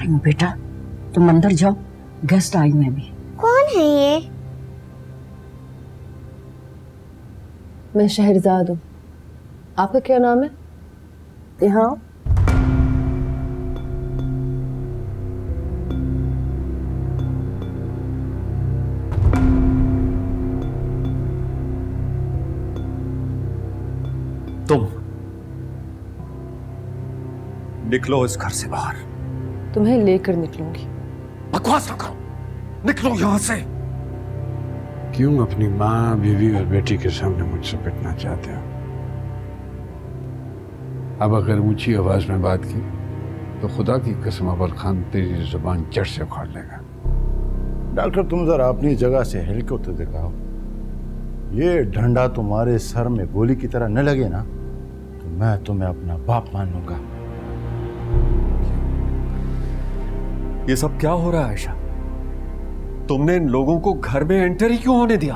रही हूँ बेटा, तुम अंदर जाओ, गेस्ट आई हुए अभी। कौन है ये? मैं शहरजाद हूँ। आपका क्या नाम है? यहाँ आओ। तुम निकलो इस घर से बाहर। तुम्हें लेकर निकलूंगी। बकवास ना करो, निकलो यहां से। क्यों अपनी माँ, बीवी और बेटी के सामने मुझसे पिटना चाहते हो? अब अगर ऊंची आवाज में बात की तो खुदा की कसम अव्वल खान तेरी जुबान जड़ से उखाड़ लेगा। डॉक्टर, तुम जरा अपनी जगह से हिल के तो दिखाओ। ये डंडा तुम्हारे सर में गोली की तरह न लगे ना तो मैं तुम्हें अपना बाप मान लूंगा। ये सब क्या हो रहा है आयशा? तुमने इन लोगों को घर में एंटर ही क्यों होने दिया?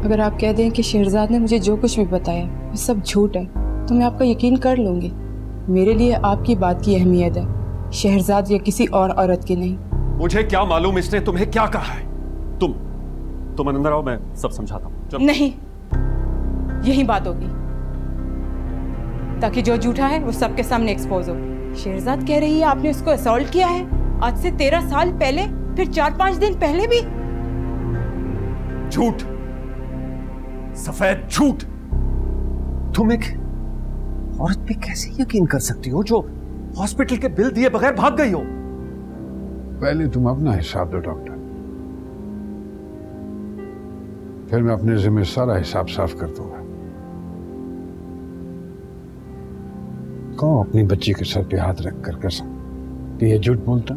अगर आप कह दें कि शहरजाद ने मुझे जो कुछ भी बताया वो सब झूठ है तो मैं आपका यकीन कर लूंगी। मेरे लिए आपकी बात की अहमियत है, शहरजाद या किसी और औरत की नहीं। मुझे क्या मालूम इसने तुम्हें क्या कहा है? तुम अंदर आओ, मैं सब समझाता हूँ। चलो। नहीं, यही बात होगी ताकि जो झूठा है वो सबके सामने एक्सपोज हो। शहरजाद कह रही है आपने उसको असॉल्ट किया है, आज से 13 साल पहले, फिर 4-5 दिन पहले भी। झूठ, सफेद झूठ। तुम एक औरत पे कैसे यकीन कर सकती हो जो हॉस्पिटल के बिल दिए बगैर भाग गई हो? पहले तुम अपना हिसाब दो डॉक्टर, फिर मैं अपने जिम्मे सारा हिसाब साफ कर दूंगा। कहो अपनी बच्ची के सर पे हाथ रख कर कसम कि ये झूठ बोलता?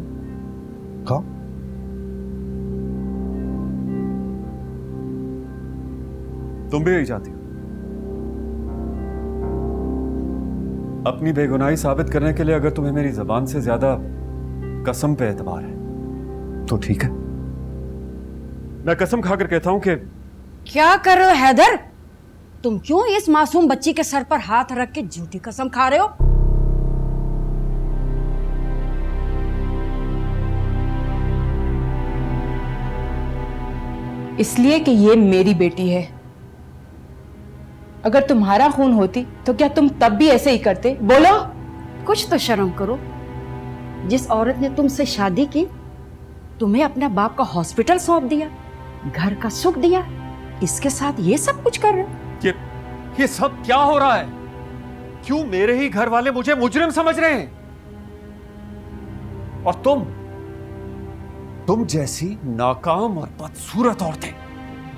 कहो। तुम भी यही चाहती हो? अपनी बेगुनाही साबित करने के लिए अगर तुम्हें मेरी जबान से ज्यादा कसम पे एतबार है तो ठीक है, मैं कसम खाकर कहता हूं कि। क्या कर रहे हो हैदर? तुम क्यों इस मासूम बच्ची के सर पर हाथ रख के झूठी कसम खा रहे हो? इसलिए कि ये मेरी बेटी है। अगर तुम्हारा खून होती तो क्या तुम तब भी ऐसे ही करते? बोलो। कुछ तो शर्म करो। जिस औरत ने तुमसे शादी की, तुम्हें अपने बाप का हॉस्पिटल सौंप दिया, घर का सुख दिया, इसके साथ ये सब कुछ कर रहे हो? ये सब क्या हो रहा है? क्यों मेरे ही घर वाले मुझे मुजरिम समझ रहे हैं? और तुम जैसी नाकाम और बदसूरत औरतें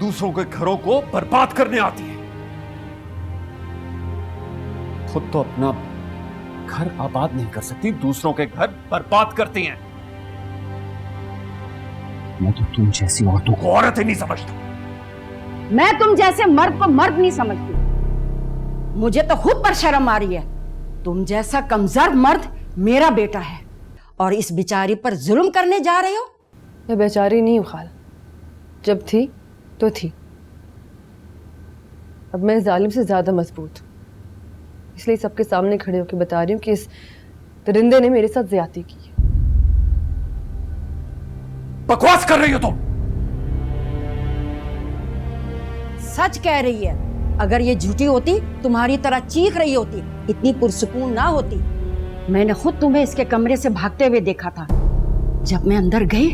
दूसरों के घरों को बर्बाद करने आती हैं। खुद तो अपना घर आबाद नहीं कर सकती, दूसरों के घर बर्बाद करती हैं। मैं तो तुम जैसी औरतों को औरत ही नहीं समझता। मैं तुम जैसे मर्द को मर्द नहीं समझती। मुझे तो खुद पर शर्म आ रही है। तुम जैसा कमजोर मर्द मेरा बेटा है और इस बेचारी पर जुल्म करने जा रहे हो। मैं बेचारी नहीं हूँ खाला, जब थी तो थी, अब मैं जालिम से ज्यादा मजबूत हूँ। इसलिए सबके सामने खड़े होकर बता रही हूँ कि इस दरिंदे ने मेरे साथ ज्यादती की है। बकवास कर रही हो तुम। सच कह रही है। अगर ये झूठी होती, तुम्हारी तरह चीख रही होती, इतनी पुरसुकून ना होती। मैंने खुद तुम्हें इसके कमरे से भागते हुए देखा था। जब मैं अंदर गई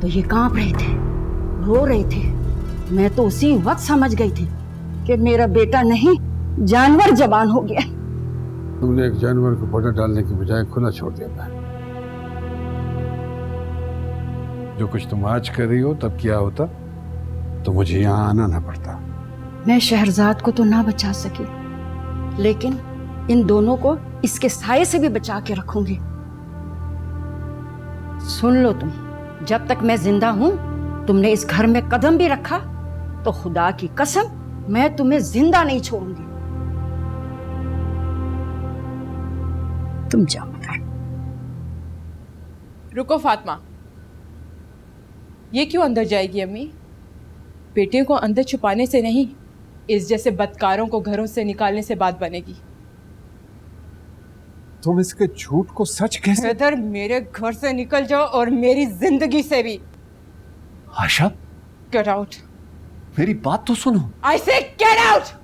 तो ये कांप रहे थे, रो रहे थे। मैं तो उसी वक्त समझ गई थी कि मेरा बेटा नहीं, जानवर जवान हो गया। तुमने एक जानवर को बॉर्डर डालने की बजाय खुला छोड़ दिया था। जो कुछ तुम आज कर रही हो तब क्या होता तो मुझे यहाँ आना ना पड़ता। मैं शहरजाद को तो ना बचा सकी, लेकिन इन दोनों को इसके साये से भी बचा के रखूंगी। सुन लो तुम, जब तक मैं जिंदा हूं, तुमने इस घर में कदम भी रखा तो खुदा की कसम मैं तुम्हें जिंदा नहीं छोड़ूंगी। तुम जाओ। रुको फातिमा, ये क्यों अंदर जाएगी अम्मी? बेटियों को अंदर छुपाने से नहीं, इस जैसे बदकारों को घरों से निकालने से बात बनेगी। तुम इसके झूठ को सच कैसे? हैदर, मेरे घर से निकल जाओ और मेरी जिंदगी से भी। आशा, गेट आउट। मेरी बात तो सुनो। आई से गेट आउट।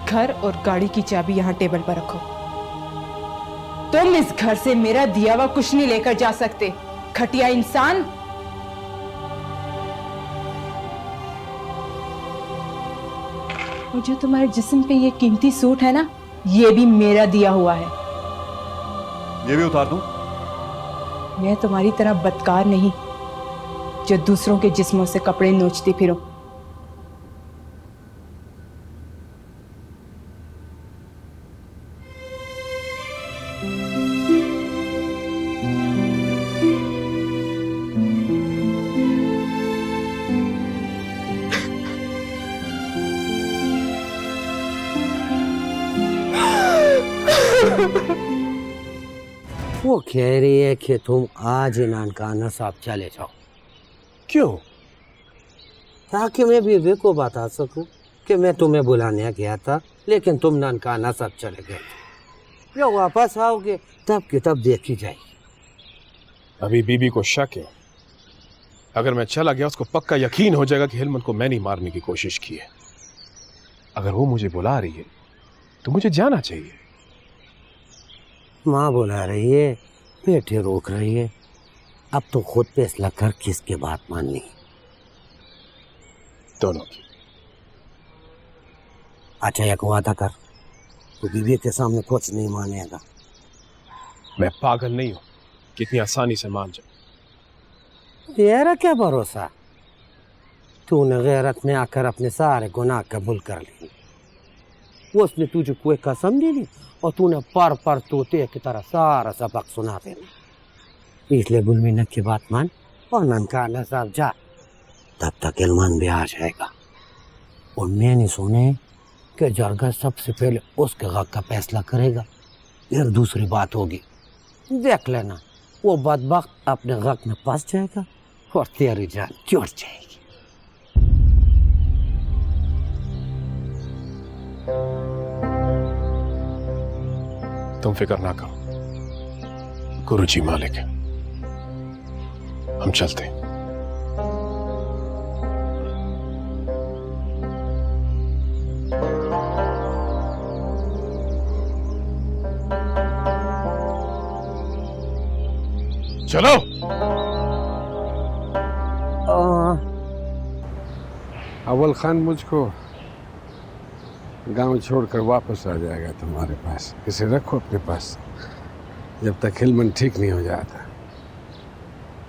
घर और गाड़ी की चाबी यहां टेबल पर रखो। तुम इस घर से मेरा दिया हुआ कुछ नहीं लेकर जा सकते, घटिया इंसान। और जो तुम्हारे जिस्म पे ये कीमती सूट है ना, ये भी मेरा दिया हुआ है। ये भी उतार दूं? मैं तुम्हारी तरह बदकार नहीं जो दूसरों के जिस्मों से कपड़े नोचती फिरो। वो कह रही है कि तुम आज ही नानकाना साहब चले जाओ। क्यों? ताकि मैं बीवी को बता सकूं कि मैं तुम्हें बुलाने गया था, लेकिन तुम नानकाना साहब चले गए। जब वापस आओगे तब की तब देखी जाएगी। अभी बीबी को शक है। अगर मैं चला गया उसको पक्का यकीन हो जाएगा कि हिलमत को मैंने मारने की कोशिश की है। अगर वो मुझे बुला रही है तो मुझे जाना चाहिए। माँ बुला रही है, बेटी रोक रही है। अब तो खुद फैसला कर किसकी बात माननी। दोनों की। अच्छा एक वादा कर, तो बीवी के सामने कुछ नहीं मानेगा। मैं पागल नहीं हूं कि इतनी आसानी से मान जाऊं। तेरा क्या भरोसा? तूने गैरत में आकर अपने सारे गुनाह कबूल कर लिए। उसने तुझे कोई कसम दी नहीं और तूने पर तोते की तरह सारा सबक सुना देना। इसलिए गुलमीना की बात मान और ननकाना साहब जा। तब तक इल्मान भी आ जाएगा। और मैंने सुने कि जरगा सबसे पहले उसके हक का फैसला करेगा, फिर दूसरी बात होगी। देख लेना, वो बदबख्त अपने हक में फंस जाएगा और तेरी जान चढ़ जाएगी। तुम फिक्र ना करो, गुरुजी मालिक है। हम चलते हैं। चलो। अव्वल खान मुझको गांव छोड़कर वापस आ जाएगा तुम्हारे पास। इसे रखो अपने पास जब तक हिलमन ठीक नहीं हो जाता।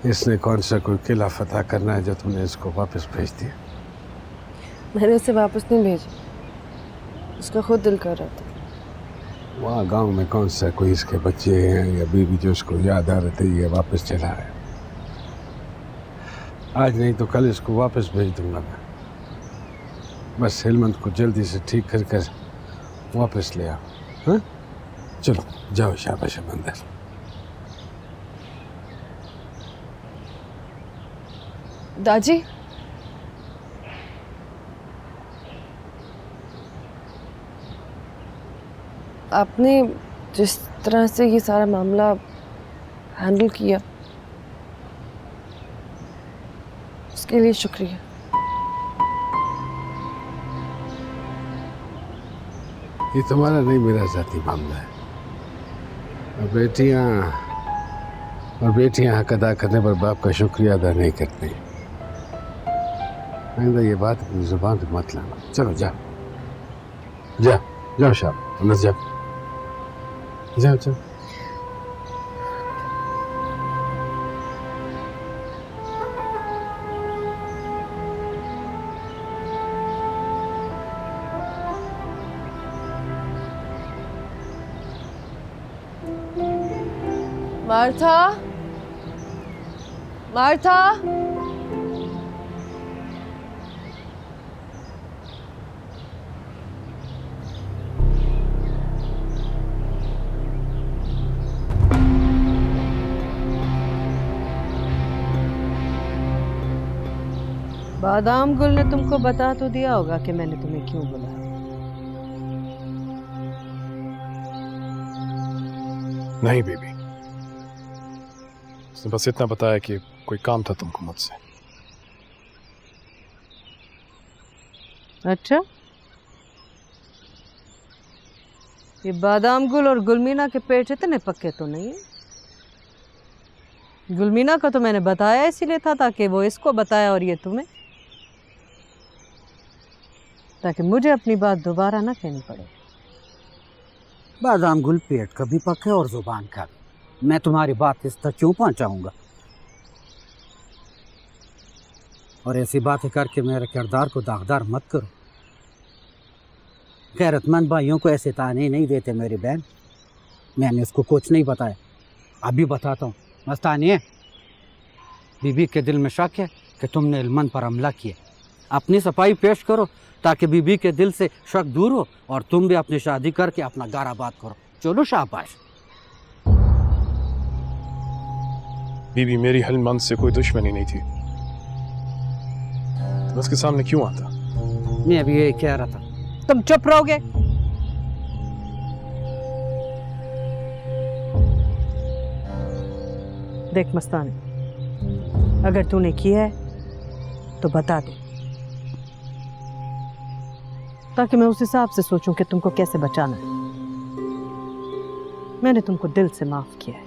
इसने कौन सा कोई किला फतह करना है जो तुमने इसको वापस भेज दिया? मैंने उसे वापस नहीं भेजा, उसका खुद दिल कर रहा था। वहाँ गांव में कौन सा कोई इसके बच्चे हैं या बीवी जो उसको याद आ रहे थे ये वापस चला है। आज नहीं तो कल इसको वापस भेज दूंगा मैं। बस हिलमंद को जल्दी से ठीक कर कर वापस ले आओ। हाँ चलो जाओ, शाबाश अंदर। दादी, आपने जिस तरह से ये सारा मामला हैंडल किया उसके लिए शुक्रिया। ये तुम्हारा नहीं मेरा जाती मामला है। और बेटियां हक अदा करने पर बाप का शुक्रिया अदा नहीं करती। आइंदा ये बात अपनी जुबान पे मत लाना। चलो जाओ जाओ जाओ, शाबाश अंदर जाओ जाओ जाओ। मार्था, मार्था, बादाम गुल ने तुमको बता तो दिया होगा कि मैंने तुम्हें क्यों बुलाया। नहीं बीबी, उसने बस इतना बताया कि कोई काम था तुमको मुझसे। अच्छा, ये बादाम गुल और गुलमीना के पेट इतने पक्के तो नहीं है। गुलमीना को तो मैंने बताया इसीलिए था ताकि वो इसको बताया और ये तुम्हें, ताकि मुझे अपनी बात दोबारा ना कहनी पड़े। बादाम गुल पेट का भी पक है और जुबान का भी। मैं तुम्हारी बात इस तक क्यों पहुंचाऊंगा? और ऐसी बातें करके मेरे किरदार को दागदार मत करो। गैरतमंद भाइयों को ऐसे ताने नहीं देते मेरी बहन। मैंने उसको कुछ नहीं बताया, अभी बताता हूँ। मस्तानिए, बीबी के दिल में शक है कि तुमने इल्मन पर हमला किया। अपनी सफाई पेश करो ताकि बीबी के दिल से शक दूर हो और तुम भी अपनी शादी करके अपना घर आबाद करो। चलो शाबाश। बीबी, मेरी हलमंद से कोई दुश्मनी नहीं थी, तो उसके सामने क्यों आता? मैं अभी यही कह रहा था। तुम चुप रहोगे? देख मस्तानी, अगर तूने किया है तो बता दे, ताकि मैं उस हिसाब से सोचूं कि तुमको कैसे बचाना है। मैंने तुमको दिल से माफ किया है।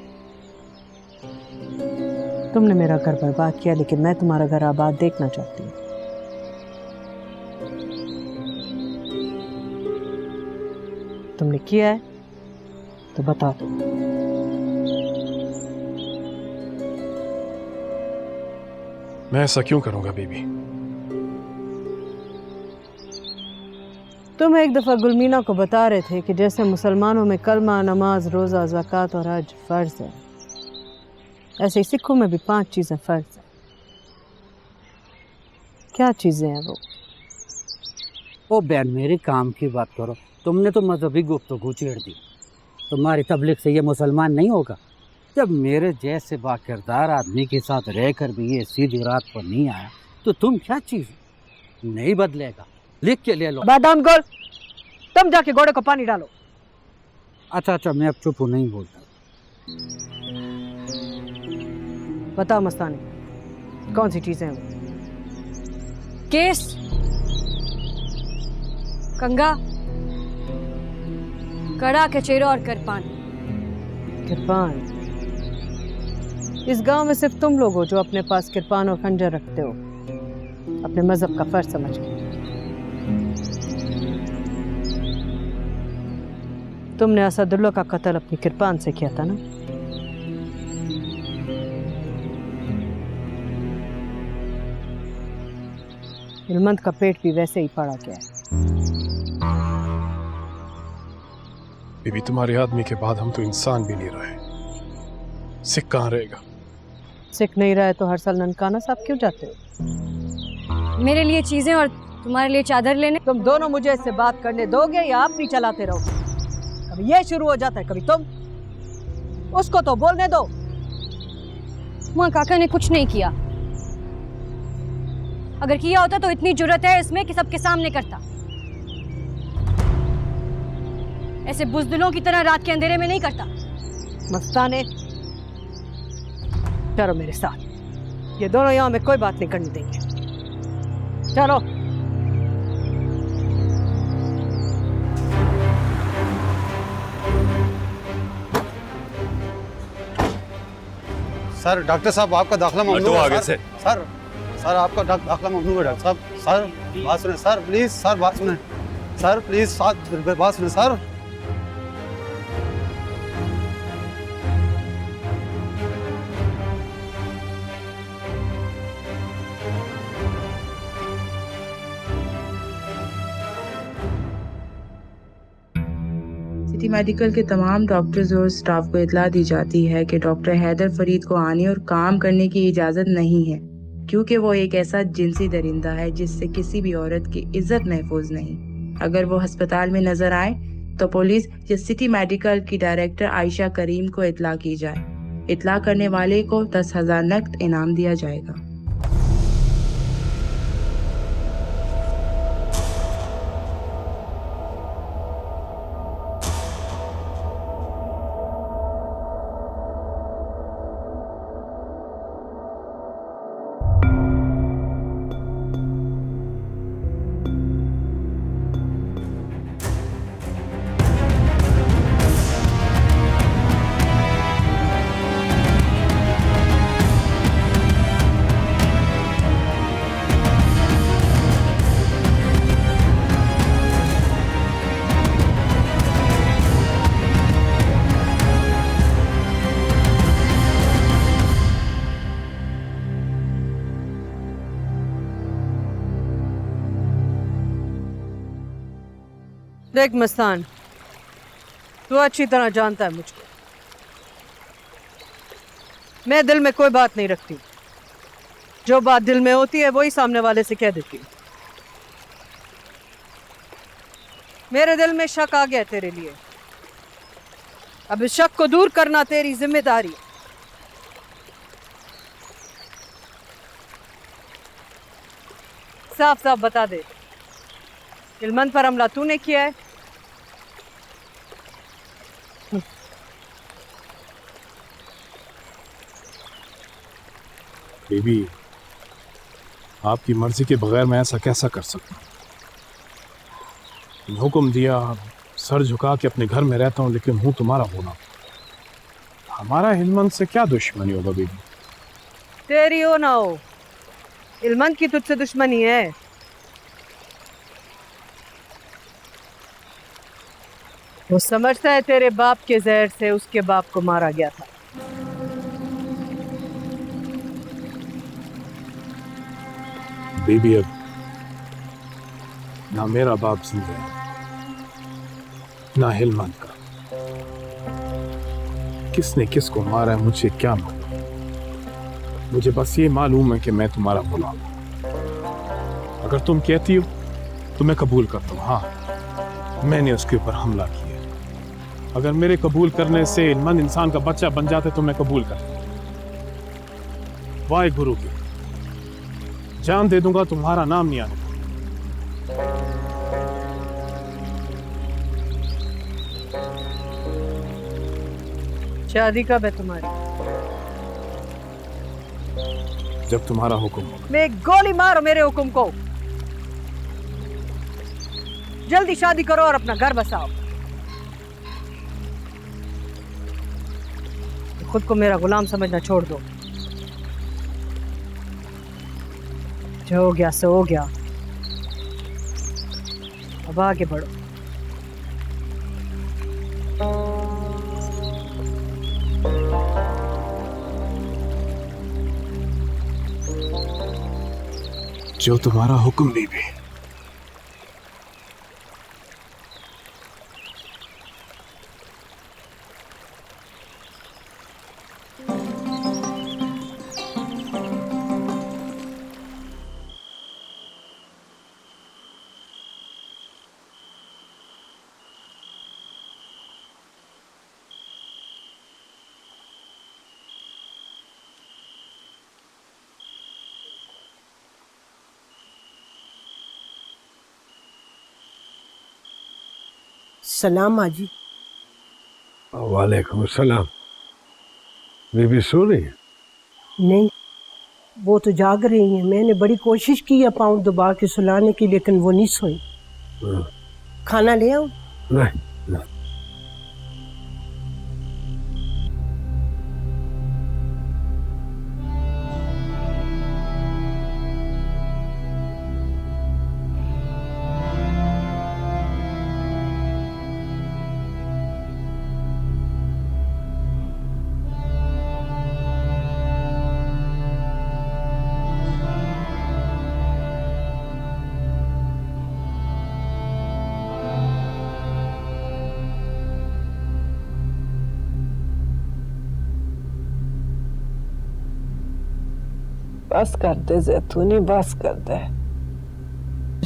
तुमने मेरा घर बर्बाद किया, लेकिन मैं तुम्हारा घर आबाद देखना चाहती हूँ। तुमने किया है तो बता दो। मैं ऐसा क्यों करूंगा बीबी? तुम एक दफा गुलमीना को बता रहे थे कि जैसे मुसलमानों में कलमा, नमाज, रोजा, ज़कात और हज फर्ज है, ऐसे ही सिखों में भी 5 चीजें फर्ज है। क्या चीजें हैं वो? ओ बहन, मेरे काम की बात करो। तुमने तो मजहबी गुफ्तगू छेड़ दी। तुम्हारी तबलीग से ये मुसलमान नहीं होगा। जब मेरे जैसे बाकिरदार आदमी के साथ रहकर भी ये सीधी रात पर नहीं आया तो तुम क्या चीज नहीं बदलेगा? लिख के ले लो। बादाम गुल, तुम जाके घोड़े को पानी डालो। अच्छा, मैं अब चुप हूँ, नहीं बोलता। बताओ मस्तानी, कौन सी चीजें हैं वो? केस, कंगा, कड़ा, कचेरा और किरपान। किरपान? इस गांव में सिर्फ तुम लोग हो जो अपने पास किरपान और खंजर रखते हो, अपने मजहब का फर्ज समझ के। तुमने असदुल्ला का कत्ल अपनी किरपान से किया था ना? हिलमंद का पेट भी वैसे ही फाड़ा गया है। बीबी, तुम्हारे आदमी के बाद हम तो इंसान भी नहीं रहे। सिख कहाँ रहेगा? सिख नहीं रहा है तो हर साल ननकाना साहब क्यों जाते हो? मेरे लिए चीजें और तुम्हारे लिए चादर लेने। तुम दोनों मुझे इससे बात करने दोगे या आप नहीं चलाते रहोगे? कभी ये शुरू हो जाता है, कभी तुम। उसको तो बोलने दो। वहाँ काका ने कुछ नहीं किया। अगर किया होता तो इतनी जुर्रत है इसमें कि सबके सामने करता। ऐसे बुज़दिलों की तरह रात के अंधेरे में नहीं करता। मस्ताने, चलो मेरे साथ। ये दोनों यहाँ में कोई बात नहीं करने देंगे। चलो। सर, डॉक्टर साहब आपका दाखिला ममनू है। आगे से। सर आपका दाखिला ममनू है डॉक्टर साहब। सर बात सुने सर, प्लीज सर बात सुने सर, प्लीज साथ बात सुने सर। सिटी मेडिकल के तमाम डॉक्टर्स और स्टाफ को इतला दी जाती है कि डॉक्टर हैदर फरीद को आने और काम करने की इजाज़त नहीं है, क्योंकि वो एक ऐसा जिनसी दरिंदा है जिससे किसी भी औरत की इज्जत महफूज नहीं। अगर वो अस्पताल में नजर आए तो पुलिस या सिटी मेडिकल की डायरेक्टर आयशा करीम को इतला की जाए। इतला करने वाले को 10,000 नकद इनाम दिया जाएगा। देख मस्तान, तू अच्छी तरह जानता है मुझको। मैं दिल में कोई बात नहीं रखती, जो बात दिल में होती है वही सामने वाले से कह देती हूँ। मेरे दिल में शक आ गया तेरे लिए, अब इस शक को दूर करना तेरी जिम्मेदारी है। साफ साफ बता दे, हिलमंद पर हमला तूने किया है? बीबी, आपकी मर्जी के बगैर मैं ऐसा कैसा कर सकता हूँ? हुक्म दिया, सर झुका के अपने घर में रहता हूँ, लेकिन हूँ तुम्हारा होना। हमारा हिलमंद से क्या दुश्मनी होगा बीबी? तेरी हो ना हो, हिलमंद की तुझसे दुश्मनी है। वो समझता है तेरे बाप के जहर से उसके बाप को मारा गया था। बीबी, अब ना मेरा बाप जिंदा है ना हिलमंद का। किसने किसको मारा है मुझे क्या मालूम। मुझे बस ये मालूम है कि मैं तुम्हारा गुलाम हूं। अगर तुम कहती हो तो मैं कबूल करता हूँ। हाँ, मैंने उसके ऊपर हमला किया। अगर मेरे कबूल करने से हिलमंद इंसान का बच्चा बन जाते तो मैं कबूल करता। वाहे गुरु की जान दे दूंगा, तुम्हारा नाम नहीं आने। शादी कब है तुम्हारी? जब तुम्हारा हुक्म हो। मैं गोली मारो मेरे हुक्म को। जल्दी शादी करो और अपना घर बसाओ। खुद को मेरा गुलाम समझना छोड़ दो। जो हो गया सो हो गया, अब आगे बढ़ो। जो तुम्हारा हुक्म बीबी। सलाम माजी। वालेकुम सलाम। बीबी सो रही है? नहीं, वो तो जाग रही है। मैंने बड़ी कोशिश की है पाँव दबा के सुलाने की, लेकिन वो नहीं सोई। खाना ले आऊं? नहीं, नहीं। बस कर दे जैतूनी, बस कर दे।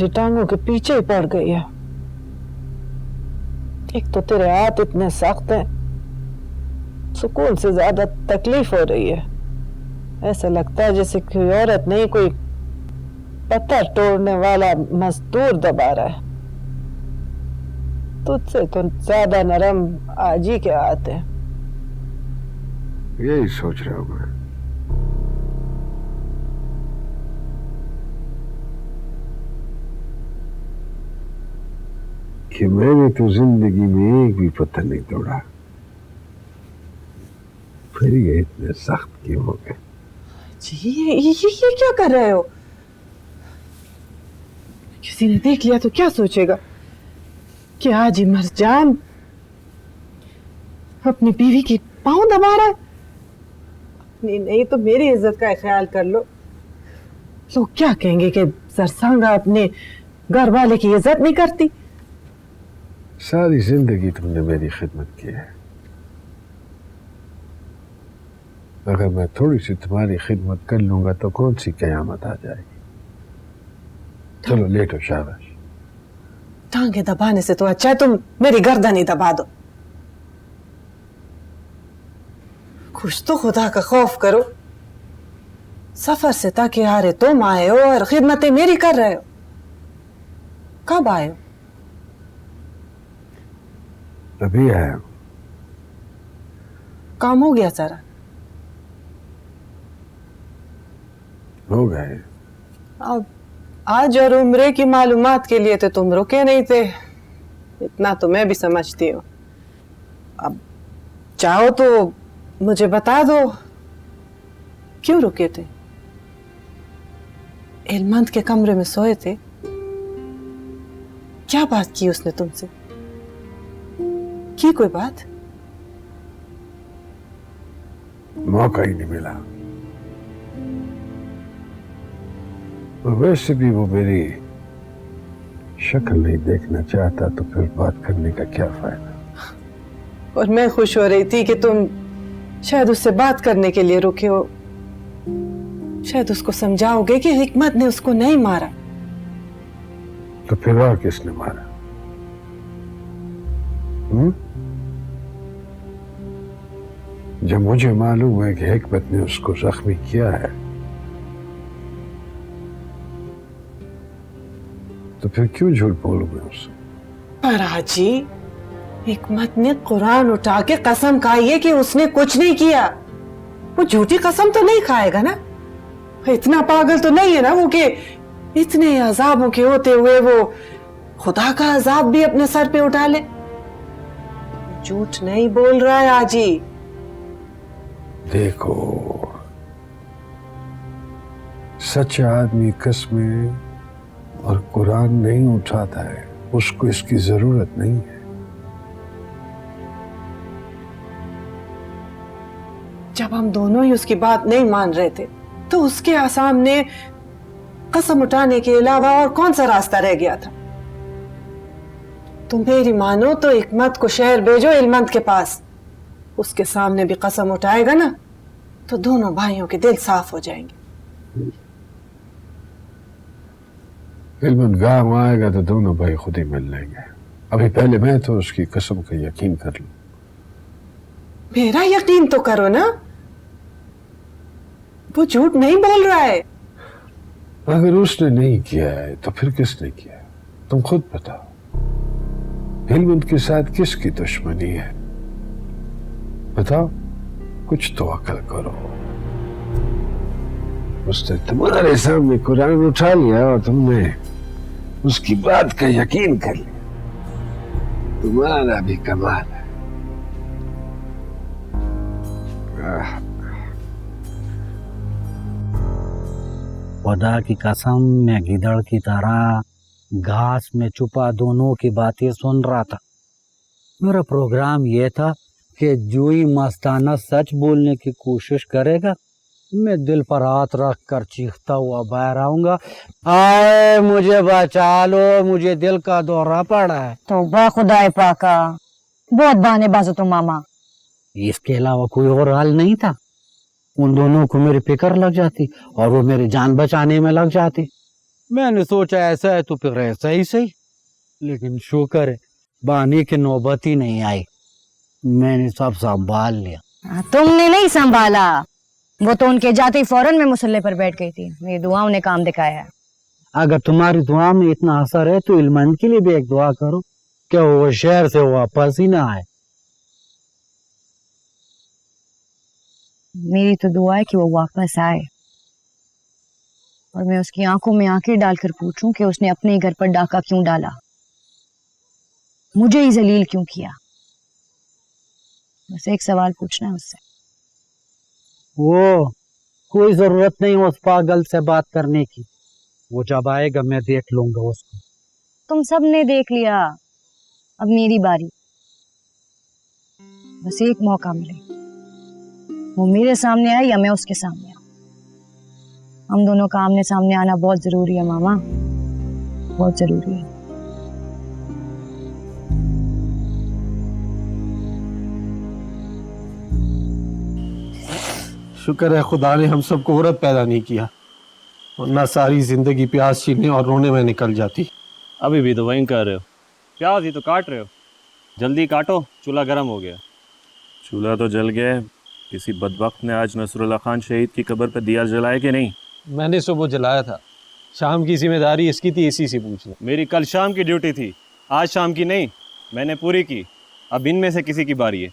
रिटांगों के पीछे ही पड़ गई है। एक तो तेरे हाथ इतने सख्त हैं, सुकून से ज्यादा तकलीफ हो रही है। ऐसा लगता है जैसे कोई औरत नहीं, कोई पत्थर तोड़ने वाला मजदूर दबा रहा है। तुझसे तो ज्यादा नरम आज ही के हाथ है। यही सोच रहा हूँ मैं। कि मैंने तो जिंदगी में एक भी पत्थर नहीं तोड़ा, फिर ये इतने सख्त क्यों हो गए? जी ये क्या कर रहे हो? किसी ने देख लिया तो क्या सोचेगा कि आज ही मर जान अपनी बीवी की पाँव दबा रहा है। नहीं तो मेरी इज्जत का ख्याल कर लो। लोग क्या कहेंगे कि सरसंगा अपने घर वाले की इज्जत नहीं करती। सारी जिंदगी तुमने मेरी खिदमत की है। अगर मैं थोड़ी सी तुम्हारी खिदमत कर लूंगा तो कौन सी कयामत आ जाएगी। चलो लेटो, शाबाश। टांगे दबाने से तो अच्छा है तुम मेरी गर्दन ही दबा दो। कुछ तो खुदा का खौफ करो। सफर से ताकि हारे तुम आए हो और खिदमतें मेरी कर रहे हो। कब आए हो? अभी आया। काम हो गया सारा? हो गए। अब आज और उम्रे की मालूमात के लिए तो तुम रुके नहीं थे, इतना तो मैं भी समझती हूँ। अब चाहो तो मुझे बता दो क्यों रुके थे? इल्मंद के कमरे में सोए थे, क्या बात की उसने तुमसे? की कोई बात? मौका ही नहीं मिला। और वैसे भी वो मेरी शक्ल नहीं देखना चाहता, तो फिर बात करने का क्या फायदा। और मैं खुश हो रही थी कि तुम शायद उससे बात करने के लिए रुके हो। शायद उसको समझाओगे कि हिकमत ने उसको नहीं मारा। तो फिर और किसने मारा? जब मुझे मालूम है कि हिकमत ने उसको जख्मी किया है, तो फिर क्यों झूठ बोलूं मैं उससे? पर हाजी, हिकमत ने कुरान उठा के कसम खाई है कि उसने कुछ नहीं किया। वो झूठी कसम तो नहीं खाएगा ना? इतना पागल तो नहीं है ना वो कि इतने अजाबों के होते हुए वो खुदा का अजाब भी अपने सर पे उठा ले। झूठ नहीं बोल रहा है हाजी। देखो, सच्चा आदमी कसमें और कुरान नहीं उठाता है, उसको इसकी जरूरत नहीं है। जब हम दोनों ही उसकी बात नहीं मान रहे थे तो उसके सामने कसम उठाने के अलावा और कौन सा रास्ता रह गया था? तुम मेरी मानो तो हिकमत को शहर भेजो इल्मंद के पास। उसके सामने भी कसम उठाएगा ना तो दोनों भाइयों के दिल साफ हो जाएंगे। इल्मंद गांव आएगा तो दोनों भाई खुद ही मिल लेंगे। अभी पहले मैं तो उसकी कसम का यकीन कर लूं। मेरा यकीन तो करो ना, वो झूठ नहीं बोल रहा है। अगर उसने नहीं किया है तो फिर किसने किया है? तुम खुद बताओ। इल्मंद के साथ किसकी दुश्मनी है? बताओ, कुछ तो अकल करो। उसने तुम्हारे सामने कुरान उठा लिया और तुमने उसकी बात का यकीन कर लिया। तुम्हारा भी कमाल है। खुदा की कसम, मैं गिदड़ की तरह घास में छुपा दोनों की बातें सुन रहा था। मेरा प्रोग्राम यह था कि जो ही मस्ताना सच बोलने की कोशिश करेगा, मैं दिल पर हाथ रख कर चीखता हुआ बाहर आऊंगा, आए मुझे बचा लो, मुझे दिल का दौरा पड़ा है। तौबा खुदाए पाका, बहुत बहानेबाज हो तुम मामा। इसके अलावा कोई और हल नहीं था। उन दोनों को मेरी फिक्र लग जाती और वो मेरी जान बचाने में लग जाती। मैंने सोचा ऐसा है तो फिर ऐसा ही सही, लेकिन शुक्र है बहाने की नौबत ही नहीं आई। मैंने सब संभाल लिया। तुमने नहीं संभाला, वो तो उनके जाते ही फौरन में मुसल्ले पर बैठ गई थी। मेरी दुआओं ने काम दिखाया है। अगर तुम्हारी दुआ में इतना असर है तो इल्मंद के लिए भी एक दुआ करो कि वो शहर से वापस ही ना आए। मेरी तो दुआ है कि वो वापस आए और मैं उसकी आंखों में आंखें डालकर पूछूं कि उसने अपने घर पर डाका क्यों डाला, मुझे ही जलील क्यों किया। बस एक सवाल पूछना है उससे। वो कोई जरूरत नहीं उस पागल से बात करने की। वो जब आएगा मैं देख लूंगा उसको। तुम सब ने देख लिया, अब मेरी बारी। बस एक मौका मिले, वो मेरे सामने आए या मैं उसके सामने आऊं। हम दोनों का आमने सामने आना बहुत जरूरी है मामा, बहुत जरूरी है। शुक्र है खुदा ने हम सबको औरत पैदा नहीं किया, वरना सारी जिंदगी प्याज छीनने और रोने में निकल जाती। अभी भी तो वहीं कर रहे हो, प्याज ही तो काट रहे हो। जल्दी काटो, चूल्हा गर्म हो गया। चूल्हा तो जल गया है। किसी बदबख्त ने आज नसरुल्लाह खान शहीद की कब्र पर दिया जलाया कि नहीं? मैंने सुबह जलाया था, शाम की जिम्मेदारी इसकी थी, इसी से पूछ लो। मेरी कल शाम की ड्यूटी थी, आज शाम की नहीं, मैंने पूरी की। अब इनमें से किसी की बारी है।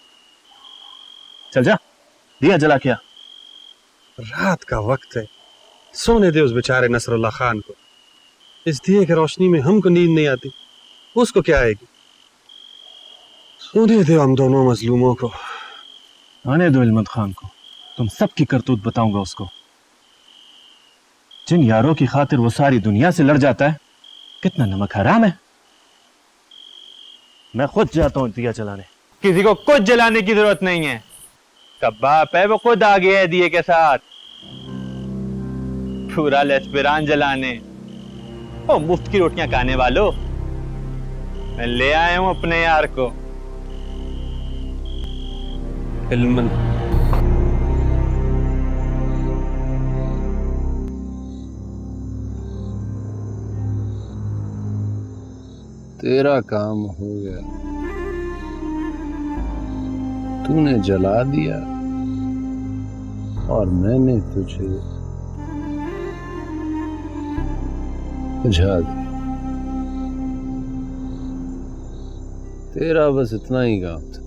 चल जा, दिया जला क्या? रात का वक्त है, सोने दे उस बेचारे नसरुल्लाह खान को। इस दिए की रोशनी में हमको नींद नहीं आती, उसको क्या आएगी? सोने दे हम दोनों मजलूमों को। आने दो इल्मत खान को, तुम सबकी करतूत बताऊंगा उसको। जिन यारों की खातिर वो सारी दुनिया से लड़ जाता है, कितना नमक हराम है। मैं खुद जाता हूँ दिया जलाने। किसी को कुछ जलाने की जरूरत नहीं है, कब बाप है वो खुद आ गया है दिए के साथ, पूरा लेस्पेरान जलाने। ओ मुफ्त की रोटियां खाने वालों, मैं ले आया हूं अपने यार को। इल्मन तेरा काम हो गया, तूने जला दिया और मैंने तुझे बुझा दिया। तेरा बस इतना ही काम था।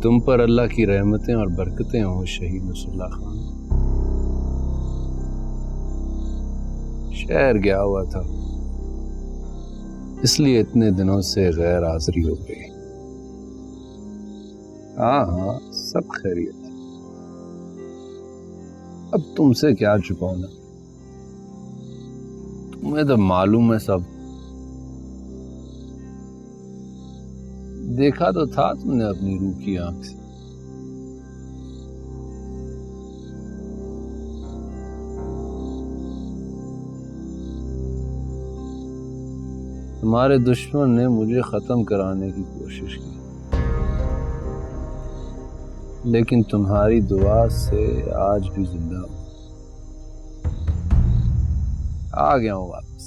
तुम पर अल्लाह की रहमतें और बरकतें हों शहीद नसरुल्लाह खान। शहर गया हुआ था, इसलिए इतने दिनों से गैर हाजिरी हो गई। हाँ, सब खैरियत। अब तुमसे क्या छुपाना, तुम्हें तो मालूम है सब। देखा तो था तुमने अपनी रूह की आंख से। तुम्हारे दुश्मन ने मुझे खत्म कराने की कोशिश की, लेकिन तुम्हारी दुआ से आज भी जिंदा हूं। आ गया हूं वापस।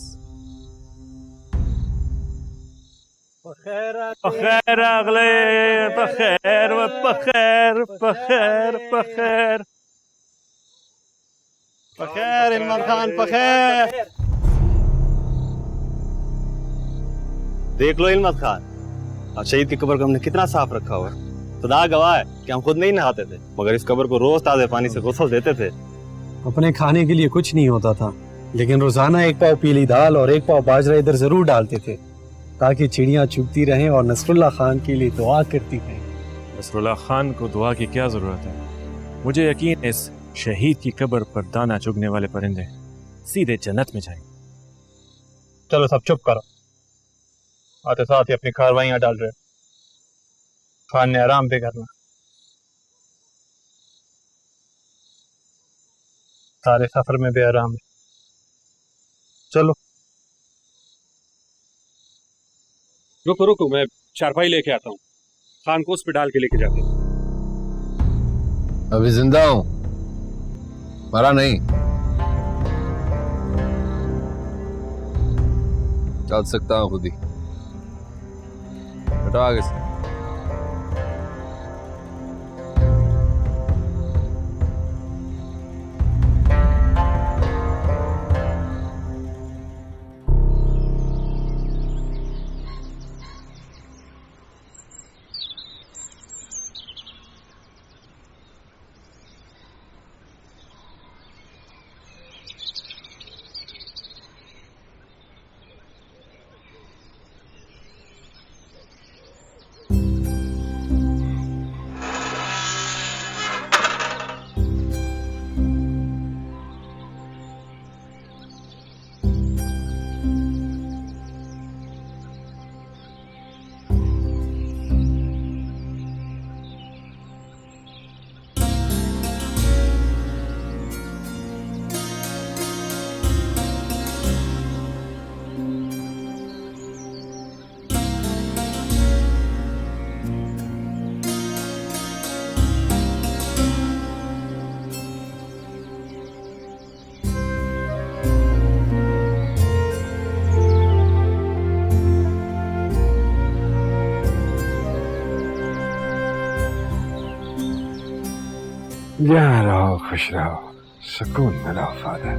पखैर अगले पखैर पखैर पखैर पखैर पखैर इमरान खान पखैर। देख लो इल्मत खान, अब शहीद की कब्र को हमने कितना साफ रखा हुआ है। खुदा गवाह है कि हम खुद नहीं नहाते थे, मगर इस कब्र को रोज ताजे पानी से गुस्ल देते थे। अपने खाने के लिए कुछ नहीं होता था, लेकिन रोजाना एक पाव पीली दाल और एक पाव बाजरा इधर जरूर डालते थे, ताकि चिड़ियां चुगती रहें और नसरुल्लाह खान के लिए दुआ करती रहें। नसरुल्लाह खान को दुआ की क्या जरूरत है? मुझे यकीन है इस शहीद की कब्र पर दाना चुगने वाले परिंदे सीधे जन्नत में जाएंगे। चलो सब चुप करो, आते साथ ही अपनी कार्रवाइयां डाल रहे। खान ने आराम भी करना, सारे सफर में भी आराम है। चलो रुको रुको, मैं चारपाई लेके आता हूँ, खान को उस पे डाल के लेके जाते हैं। अभी जिंदा हूं, मरा नहीं। चल सकता हूं खुद ही। हटो आगे से। जहाँ रहो खुश रहो, सुकून में रहो फादर।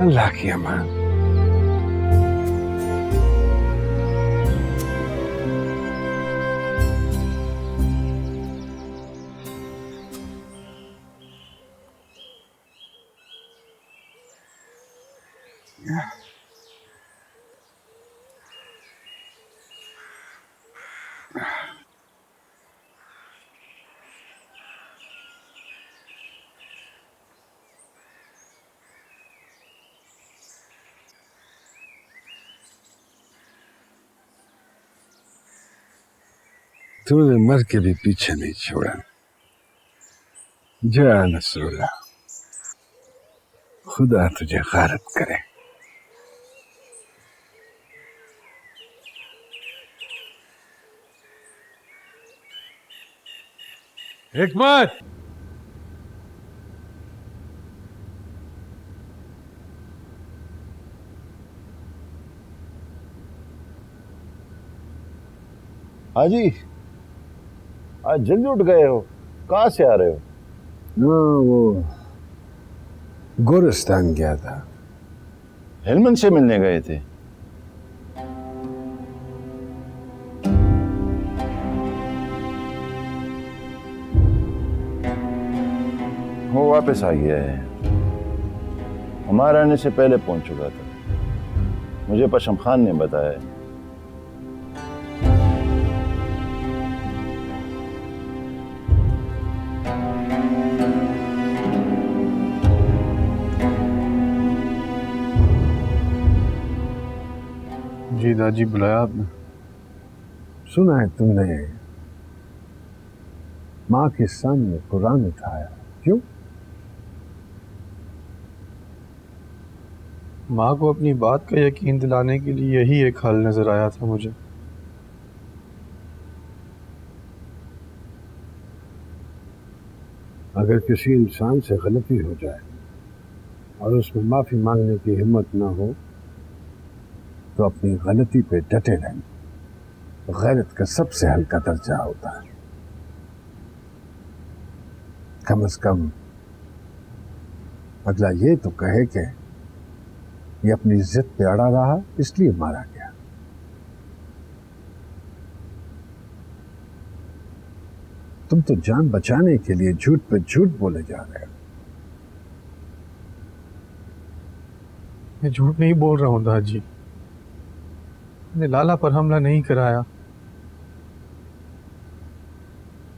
अल्लाह की अमान। तूने मर के भी पीछे नहीं छोड़ा। जा नसरुल्लाह, खुदा तुझे गारत करे। हिकमत, हाँ जी, आज जल्दी उठ गए हो, कहाँ से आ रहे हो? वो गोरस्तान गया था। हेलमंद से मिलने गए थे? वो वापस आ गया है, हमारे आने से पहले पहुंच चुका था, मुझे पशम खान ने बताया। जी दादी, बुलाया आपने? सुना है तुमने माँ के सामने कुरान उठाया, क्यों? माँ को अपनी बात का यकीन दिलाने के लिए यही एक हल नजर आया था मुझे। अगर किसी इंसान से गलती हो जाए और उसमें माफी मांगने की हिम्मत ना हो तो अपनी गलती पे डटे रहें। गैरत का सबसे हल्का दर्जा होता है। कम से कम अगला ये तो कहे कि ये अपनी जिद पे अड़ा रहा इसलिए मारा गया। तुम तो जान बचाने के लिए झूठ पे झूठ बोले जा रहे हो। मैं झूठ नहीं बोल रहा हूँ दादी, मैंने लाला पर हमला नहीं कराया।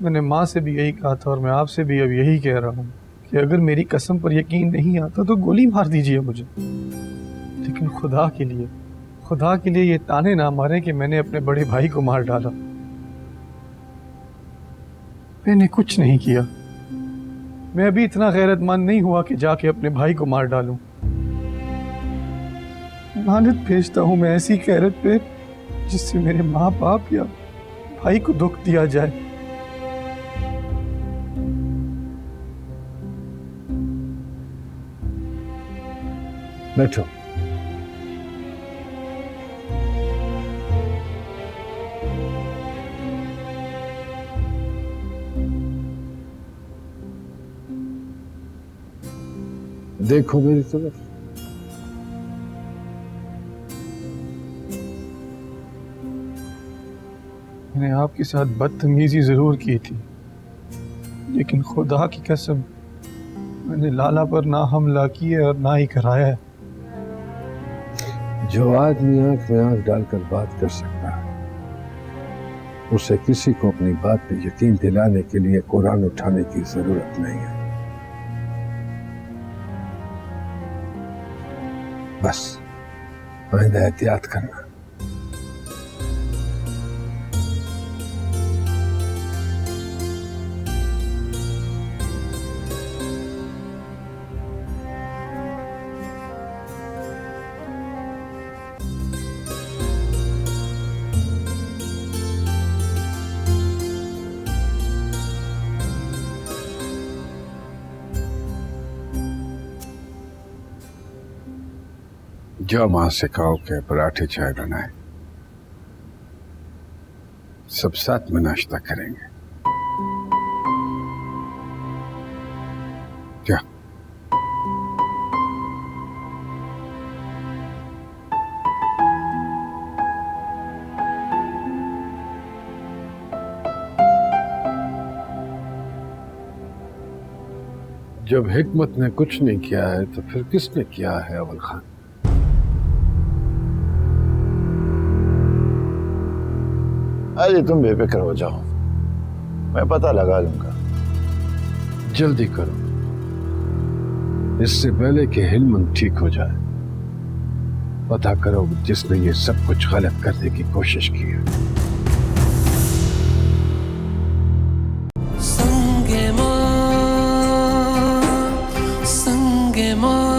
मैंने माँ से भी यही कहा था और मैं आपसे भी अब यही कह रहा हूँ कि अगर मेरी कसम पर यकीन नहीं आता तो गोली मार दीजिए मुझे, लेकिन खुदा के लिए ये ताने ना मारे कि मैंने अपने बड़े भाई को मार डाला। मैंने कुछ नहीं किया। मैं अभी इतना गैरतमंद नहीं हुआ कि जाके अपने भाई को मार डालूं। लानत भेजता हूं मैं ऐसी गैरत पे जिससे मेरे माँ बाप या भाई को दुख दिया जाए। बैठो। देखो मेरी तरफ। मैंने आपके साथ बदतमीजी जरूर की थी, लेकिन खुदा की कसम मैंने लाला पर ना हमला किया और ना ही कराया है। जो आदमी आंख में आंख डालकर बात कर सकता है उसे किसी को अपनी बात पे यकीन दिलाने के लिए कुरान उठाने की जरूरत नहीं है। बस आइंदा एहतियात करना। जो मां से कहो के पराठे चाय बनाए, सब साथ में नाश्ता करेंगे। जब हिकमत ने कुछ नहीं किया है तो फिर किसने किया है अवल खान? अरे तुम बेफिक्र हो जाओ, मैं पता लगा लूंगा। जल्दी करो, इससे पहले कि हिलमन ठीक हो जाए। पता करो जिसने ये सब कुछ गलत करने की कोशिश की है। संगे मां